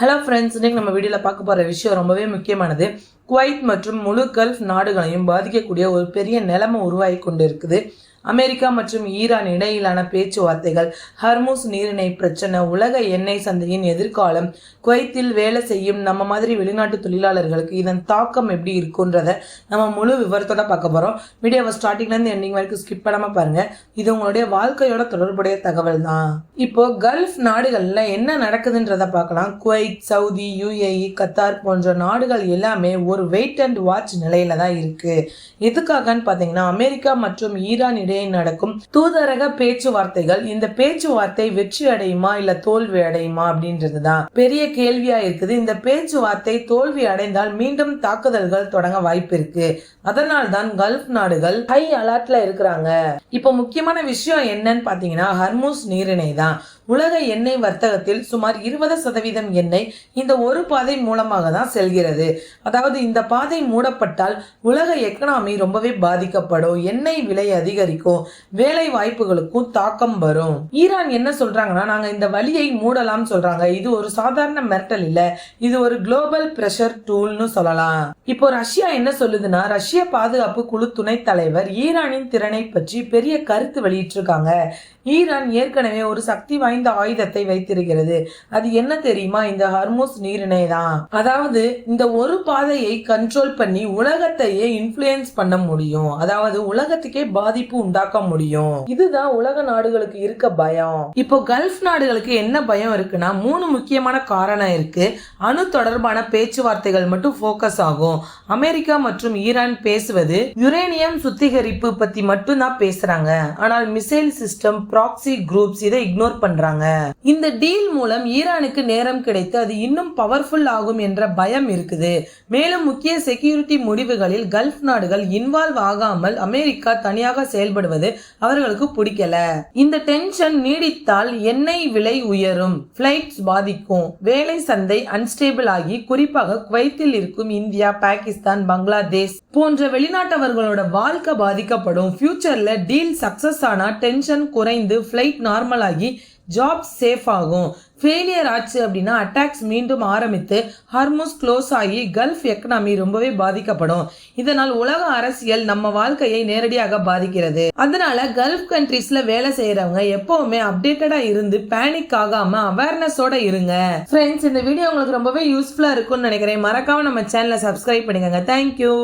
Hello friends, இன்னைக்கு நம்ம வீடியோவில் பார்க்க போகிற விஷயம் ரொம்பவே முக்கியமானது. குவைத் மற்றும் முழு கல்ஃப் நாடுகளையும் பாதிக்கக்கூடிய ஒரு பெரிய நிலைமை உருவாகி கொண்டு இருக்குது. அமெரிக்கா மற்றும் ஈரான் இடையிலான பேச்சுவார்த்தைகள், ஹர்முஸ் நீரிணை பிரச்சனை, உலக எண்ணெய் சந்தையின் எதிர்காலம், குவைத்தில் வேலை செய்யும் நம்ம மாதிரி வெளிநாட்டு தொழிலாளர்களுக்கு இதன் தாக்கம் எப்படி இருக்குன்றத நம்ம முழு விவரத்தோட பார்க்க போகிறோம். வீடியோவை ஸ்டார்டிங்லேருந்து எண்டிங் வரைக்கும் ஸ்கிப் பண்ணாமல் பாருங்கள். இது உங்களுடைய வாழ்க்கையோட தொடர்புடைய தகவல் தான். இப்போ கல்ஃப் நாடுகளில் என்ன நடக்குதுன்றதை பார்க்கலாம். குவைத், சவுதி, யுஏஇ, கத்தார் போன்ற நாடுகள் எல்லாமே ஒரு வெயிட் அண்ட் வாட்ச் நிலையில தான் இருக்கு. எதுக்காகன்னு பார்த்தீங்கன்னா, அமெரிக்கா மற்றும் ஈரான் இடையே நடக்கும் தூதரக பேச்சுவார்த்தைகள், இந்த பேச்சுவார்த்தை வெற்றி அடையுமா இல்ல தோல்வி அடையுமா அப்படின்றதுதான் பெரிய கேள்வியா இருக்குது. இந்த பேச்சுவார்த்தை தோல்வி அடைந்தால் மீண்டும் தாக்குதல்கள் தொடங்க வாய்ப்பு இருக்கு. அதனால் தான் கல்ஃப் நாடுகள் ஹை அலர்ட்ல இருக்கிறாங்க. இப்போ முக்கியமான விஷயம் என்னன்னு பாத்தீங்கன்னா, ஹர்முஸ் நீரிணை தான். உலக எண்ணெய் வர்த்தகத்தில் சுமார் 20% எண்ணெய் இந்த ஒரு பாதை மூலமாக தான் செல்கிறது. அதாவது இந்த பாதை மூடப்பட்டால் உலக எக்கனாமி ரொம்பவே பாதிக்கப்படும், எண்ணெய் விலை அதிகரிக்கும், வேலை வாய்ப்புகளுக்கும் தாக்கம் வரும். ஈரான் என்ன சொல்றாங்கன்னா, நாங்க இந்த வழியை மூடலாம் சொல்றாங்க. இது ஒரு சாதாரண மிரட்டல் இல்ல, இது ஒரு குளோபல் பிரஷர் டூல்னு சொல்லலாம். இப்போ ரஷ்யா என்ன சொல்லுதுன்னா, ரஷ்ய பாதுகாப்பு குழு துணைத் தலைவர் ஈரானின் திறனை பற்றி பெரிய கருத்து வெளியிட்டிருக்காங்க. ஈரான் ஏற்கனவே ஒரு சக்தி வாய்ந்த ஆயுதத்தை வைத்திருக்கிறது. அது என்ன தெரியுமா? இந்த ஹர்முஸ் நீரிணை தான். அதாவது இந்த ஒரு பாதையை கண்ட்ரோல் பண்ணி உலகத்தையே இன்ஃப்ளூயன்ஸ் பண்ண முடியும். அதாவது உலகத்துக்கே பாதிப்பு உண்டாக்க முடியும். இதுதான் உலக நாடுகளுக்கு இருக்க பயம். இப்போ கல்ஃப் நாடுகளுக்கு என்ன பயம் இருக்குன்னா, 3 முக்கியமான காரணம் இருக்கு. அணு தொடர்பான பேச்சுவார்த்தைகள் மட்டும் போக்கஸ் ஆகும். அமெரிக்கா மற்றும் ஈரான் பேசுவது யுரேனியம் சுத்திகரிப்பு பத்தி மட்டும் தான் பேசுறாங்க. ஆனால் மிசைல் சிஸ்டம், ப்ராக்சி குரூப்ஸ் இதை இக்னோர் பண்றாங்க. இந்த டீல் மூலம் ஈரானுக்கு நேரம் கிடைத்து அது இன்னும் பவர்ஃபுல் ஆகும் என்ற பயம் இருக்குது. மேலும் முக்கிய செக்யூரிட்டி முடிவுகளில் கல்ஃப் நாடுகள் இன்வால்வ் ஆகாமல் அமெரிக்கா தனியாக செயல்படுவது அவர்களுக்கு பிடிக்கல. இந்த டென்ஷன் நீடித்தால் எண்ணெய் விலை உயரும், பிளைட்ஸ் பாதிக்கும், வேலை சந்தை அன்ஸ்டேபிள் ஆகி குறிப்பாக குவைத்தில் இருக்கும் இந்தியா, பாகிஸ்தான், பங்களாதேஷ் போன்ற வெளிநாட்டவர்களோட வாழ்க்கை பாதிக்கப்படும். ஃபியூச்சர்ல டீல் சக்சஸ் ஆனா டென்ஷன் குறைந்து ஃபிளைட் நார்மல் ஆகி ஜாப் சேஃப் ஆகும். ஃபெயிலியர் ஆச்சு அப்படின்னா அட்டாக்ஸ் மீண்டும் ஆரம்பித்து ஹர்முஸ் க்ளோஸ் ஆகி கல்ஃப் எக்கனாமி ரொம்பவே பாதிக்கப்படும். இதனால் உலக அரசியல் நம்ம வாழ்க்கையை நேரடியாக பாதிக்கிறது. அதனால கல்ஃப் கண்ட்ரீஸ்ல வேலை செய்யறவங்க எப்பவுமே அப்டேட்டடா இருந்து பேனிக் ஆகாம அவேர்னஸோட இருங்க. ஃப்ரெண்ட்ஸ், இந்த வீடியோ உங்களுக்கு ரொம்பவே யூஸ்ஃபுல்லா இருக்கும்னு நினைக்கிறேன். மறக்காம நம்ம சேனலை சப்ஸ்கிரைப் பண்ணிக்கோங்க. தேங்க்யூ.